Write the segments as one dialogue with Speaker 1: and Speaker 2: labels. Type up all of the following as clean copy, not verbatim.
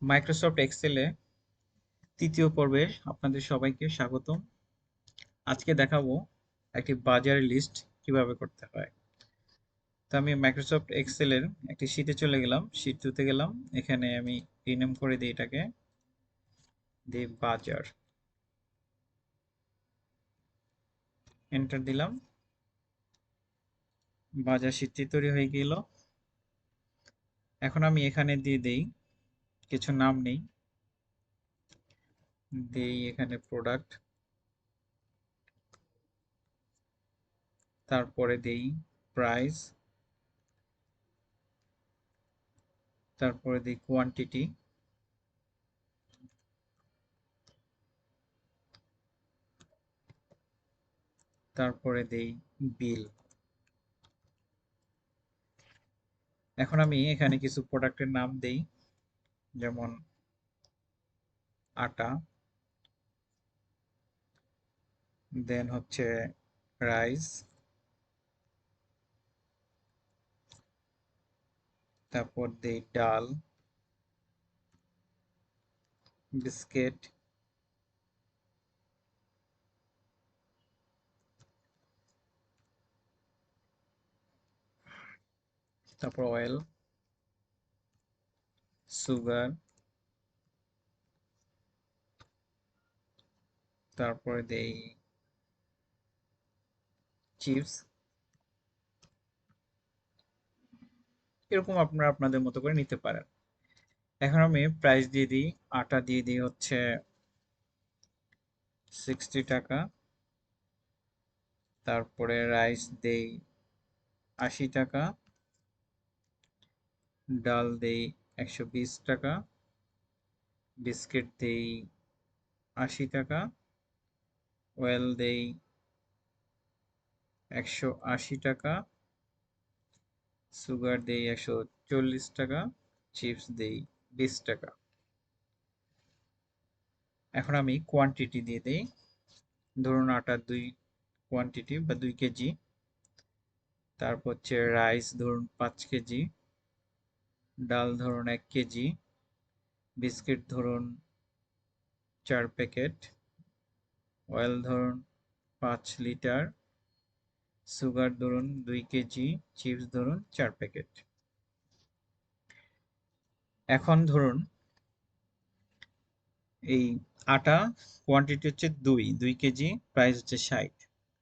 Speaker 1: Microsoft এক্সেলে তৃতীয় পর্বে আপনাদের সবাইকে স্বাগতম। আজকে দেখাবো একটি বাজারের লিস্ট কিভাবে করতে হয়। তো আমি মাইক্রোসফট এক্সেলের একটি শীটে চলে গেলাম, শীট 2 গেলাম। এখানে আমি রিনেম করে দিই, এটাকে দিই বাজার, এন্টার দিলাম। বাজার শীটটি তৈরি হয়ে গেল। এখন আমি এখানে দিয়ে দেই কিছু নাম নেই, দেই এখানে প্রোডাক্ট, তারপরে দেই প্রাইস, তারপরে দিই কোয়ান্টিটি, তারপরে দেই বিল। এখন আমি এখানে কিছু প্রোডাক্টের নাম দেই, যেমন আটা, দেন হচ্ছে রাইস, তারপর দেই ডাল, বিস্কিট, তারপর অয়েল, সুগার, তারপরে দেই চিপস। এরকম আপনারা আপনাদের মতো করে নিতে পারেন। এখন আমি প্রাইস দিয়ে দিই, আটা দিয়ে দিই হচ্ছে 60 টাকা, তারপরে রাইস দেই 80 টাকা, ডাল দেই 120 টাকা, বিস্কিট দেই 80 টাকা, অয়েল দেই 180 টাকা, সুগার দেই 140 টাকা, চিপস দেই 20 টাকা। এখন আমি কোয়ান্টিটি দিয়ে দেই, ধরুন আটা 2 কোয়ান্টিটি বা 2 কেজি, তারপর হচ্ছে রাইস ধরুন 5 কেজি, ডাল ধরুন 1 কেজি, বিস্কিট ধরুন 4 প্যাকেট, অয়েল ধরুন 5 লিটার, সুগার ধরুন 2 কেজি, চিপস ধরুন 4 প্যাকেট। এখন ধরুন এই আটা কোয়ান্টিটি হচ্ছে 2 কেজি, প্রাইস হচ্ছে 60।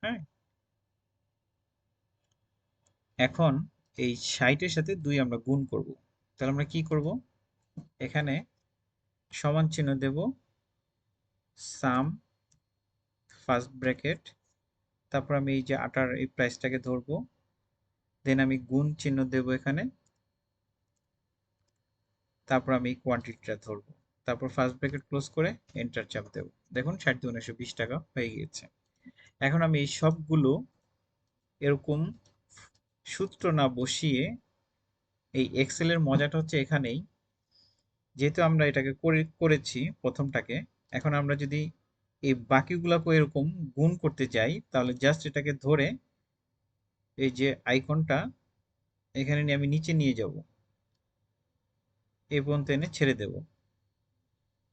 Speaker 1: হ্যাঁ, এখন এই 60-এর সাথে 2 আমরা গুণ করব। তাহলে আমরা কি করব, এখানে সমান চিহ্ন দেব, সাম ফার্স্ট ব্র্যাকেট, তারপর আমি এই যে আটার এই প্রাইসটাকে ধরবো, দেন আমি গুণ চিহ্ন দেব এখানে, তারপর আমি কোয়ান্টিটিটা ধরবো, তারপর ফার্স্ট ব্র্যাকেট ক্লোজ করে এন্টার চাপ দেব। দেখুন 60 টাকা হয়ে গিয়েছে। এখন আমি এই সবগুলো এরকম সূত্র না বসিয়ে, এই এক্সেলের মজাটা হচ্ছে এখানেই, যেহেতু আমরা এটাকে করেছি প্রথমটাকে, এখন আমরা যদি এই বাকিগুলোকে এরকম গুণ করতে যাই, তাহলে জাস্ট এটাকে ধরে এই যে আইকনটা এখানে নিয়ে আমি নিচে নিয়ে যাব, এই পর্যন্ত এনে ছেড়ে দেব,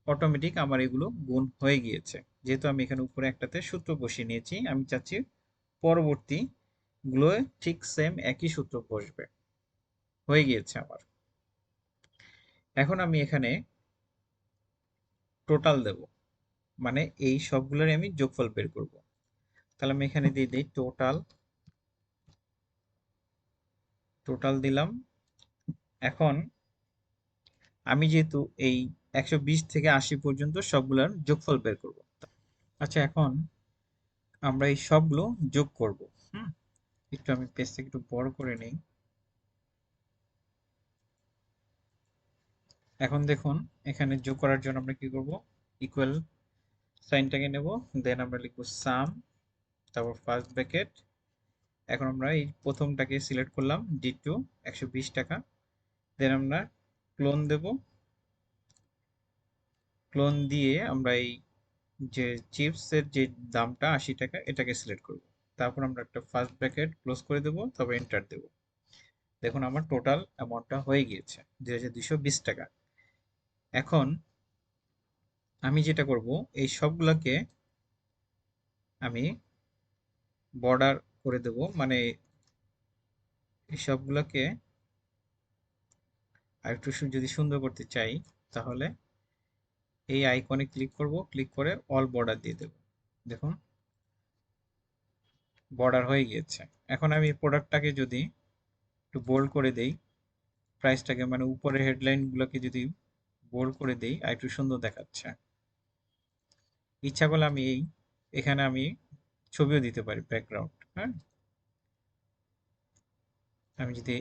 Speaker 1: অটোমেটিক আমার এগুলো গুণ হয়ে গিয়েছে। যেহেতু আমি এখানে উপরে একটাতে সূত্র বসিয়ে নিয়েছি, আমি চাচ্ছি পরবর্তী গুলোয় ঠিক সেম একই সূত্র বসবে। হয়ে গিয়েছে আমার। এখন আমি এখানে টোটাল দেব, মানে এই সবগুলোর আমি যোগফল বের করব। তাহলে আমি এখানে দিয়ে দিই টোটাল, টোটাল দিলাম। এখন আমি যেহেতু এই 120 থেকে 80 পর্যন্ত সবগুলোর যোগফল বের করব। আচ্ছা, এখন আমরা এই সবগুলো যোগ করব। হুম, একটু আমি পেজটাকে একটু বড় করে নেই। এখন দেখুন, এখানে যোগ করার জন্য আমরা কি করব, ইকুয়াল সাইনটাকে নেব, দেন আমরা লিখব সাম, তারপর ফার্স্ট ব্র্যাকেট। এখন আমরা এই প্রথমটাকে সিলেক্ট করলাম, D2 120 টাকা, দেন আমরা ক্লোন দেব, ক্লোন দিয়ে আমরা এই যে চিপসের যে দামটা 80 টাকা, এটাকে সিলেক্ট করব। তারপর আমরা একটা ফার্স্ট ব্র্যাকেট ক্লোজ করে দেব, তবে এন্টার দেব। দেখুন আমার টোটাল অ্যামাউন্টটা হয়ে গিয়েছে 2220 টাকা। এখন আমি যেটা করব, এই সবগুলোকে আমি বর্ডার করে দেব, মানে এই সবগুলোকে আরেকটু যদি সুন্দর করতে চাই, তাহলে এই আইকনে ক্লিক করব, ক্লিক করে অল বর্ডার দিয়ে দেব। দেখুন বর্ডার হয়ে গিয়েছে। এখন আমি এই প্রোডাক্টটাকে যদি একটু বোল্ড করে দেই, প্রাইসটাকে মানে উপরে হেডলাইন গুলোকে যদি বোল্ড করে দেই, আর একটু সুন্দর দেখাচ্ছে। ইচ্ছা করলে আমি এখানে আমি ছবিও দিতে পারি ব্যাকগ্রাউন্ড। হ্যাঁ, আমি যদি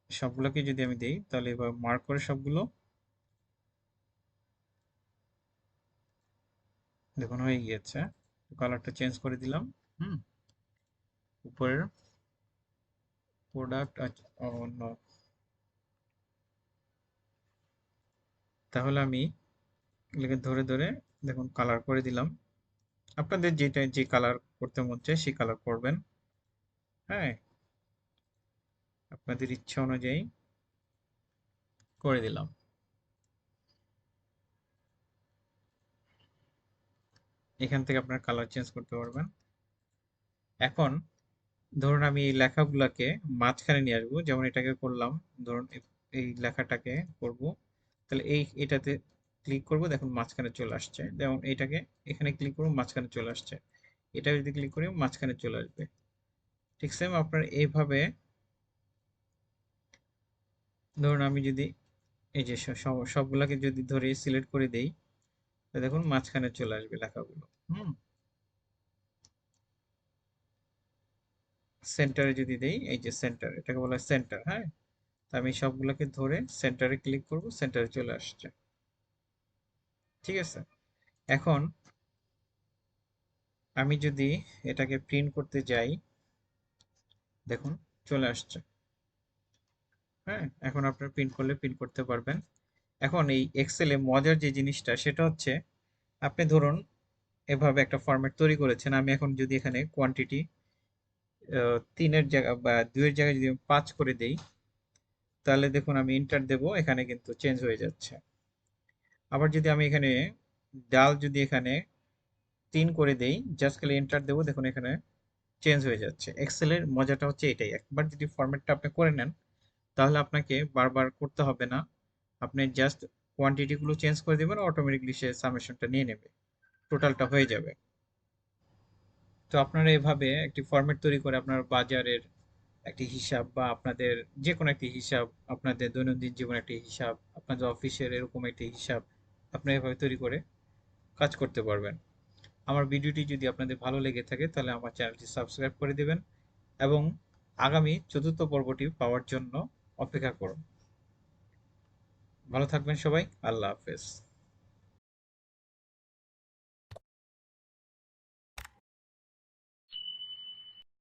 Speaker 1: সবগুলোকে যদি আমি দেই, তাহলে এবার মার্ক করে সবগুলো দেখুন হয়ে গিয়েছে। কালারটা চেঞ্জ করে দিলাম। হুম, উপরের প্রোডাক্ট অন্য, তাহলে আমি এগুলোকে ধরে ধরে দেখুন কালার করে দিলাম। আপনাদের যেটা যে কালার করতে মন চায় সেই কালার করবেন। হ্যাঁ, আপনাদের ইচ্ছা অনুযায়ী করে দিলাম। এখান থেকে আপনার কালার চেঞ্জ করতে পারবেন। এখন ধরুন আমি এই লেখাগুলোকে মাঝখানে নিয়ে আসবো, যেমন এটাকে করলাম। ধরুন এই লেখাটাকে করব, তাহলে এটাতে ক্লিক করব, দেখুন মাঝখানে চলে আসছে। যেমন এইটাকে এখানে ক্লিক করব, মাঝখানে চলে আসছে। এটা যদি ক্লিক করি মাঝখানে চলে আসবে। ঠিক সেম আপনার এইভাবে, ধরুন আমি যদি এই যে সবগুলাকে যদি ধরে সিলেক্ট করে দেই, তাহলে দেখুন মাঝখানে চলে আসবে লেখাগুলো। হুম, সেন্টারে যদি দেই, এই যে সেন্টার, এটাকে বলা হয় সেন্টার। হ্যাঁ, তো আমি সবগুলোকে ধরে সেন্টারে ক্লিক করব, সেন্টারে চলে আসছে। ঠিক আছে। এখন আমি যদি এটাকে প্রিন্ট করতে যাই, দেখুন চলে আসছে। হ্যাঁ, এখন আপনারা প্রিন্ট করলে প্রিন্ট করতে পারবেন। এখন এই এক্সেলে মজার যে জিনিসটা সেটা হচ্ছে, আপনি ধরুন এভাবে একটা ফরম্যাট তৈরি করেছেন। আমি এখন যদি এখানে কোয়ান্টিটি 3-এর জায়গা বা 2-এর জায়গায় যদি 5 করে দেই, তাহলে দেখুন আমি এন্টার দেব, এখানে কিন্তু চেঞ্জ হয়ে যাচ্ছে। আবার যদি আমি এখানে ডাল যদি এখানে 3 করে দেই, জাস্ট খালি এন্টার দেবো, দেখুন এখানে চেঞ্জ হয়ে যাচ্ছে। এক্সেলের মজাটা হচ্ছে এটাই, একবার যদি ফরম্যাটটা আপনি করে নেন, তাহলে আপনাকে বারবার করতে হবে না। আপনি জাস্ট কোয়ান্টিটি গুলো চেঞ্জ করে দিবেন, অটোমেটিকলি সে সামেশনটা নিয়ে নেবে, টোটালটা হয়ে যাবে। তো আপনারা এভাবে একটি ফরম্যাট তৈরি করে আপনার বাজারের একটি হিসাব, বা আপনাদের যে কোনো একটি হিসাব, আপনাদের দৈনন্দিন জীবনের একটি হিসাব, আপনাদের অফিসের এরকম একটি হিসাব, আপনারা এভাবে তৈরি করে কাজ করতে পারবেন। আমার ভিডিওটি যদি আপনাদের ভালো লেগে থাকে, তাহলে আমার চ্যানেলটি সাবস্ক্রাইব করে দিবেন এবং আগামী চতুর্থ পর্বটি পাওয়ার জন্য অপেক্ষা করুন। ভালো থাকবেন সবাই। আল্লাহ হাফেজ।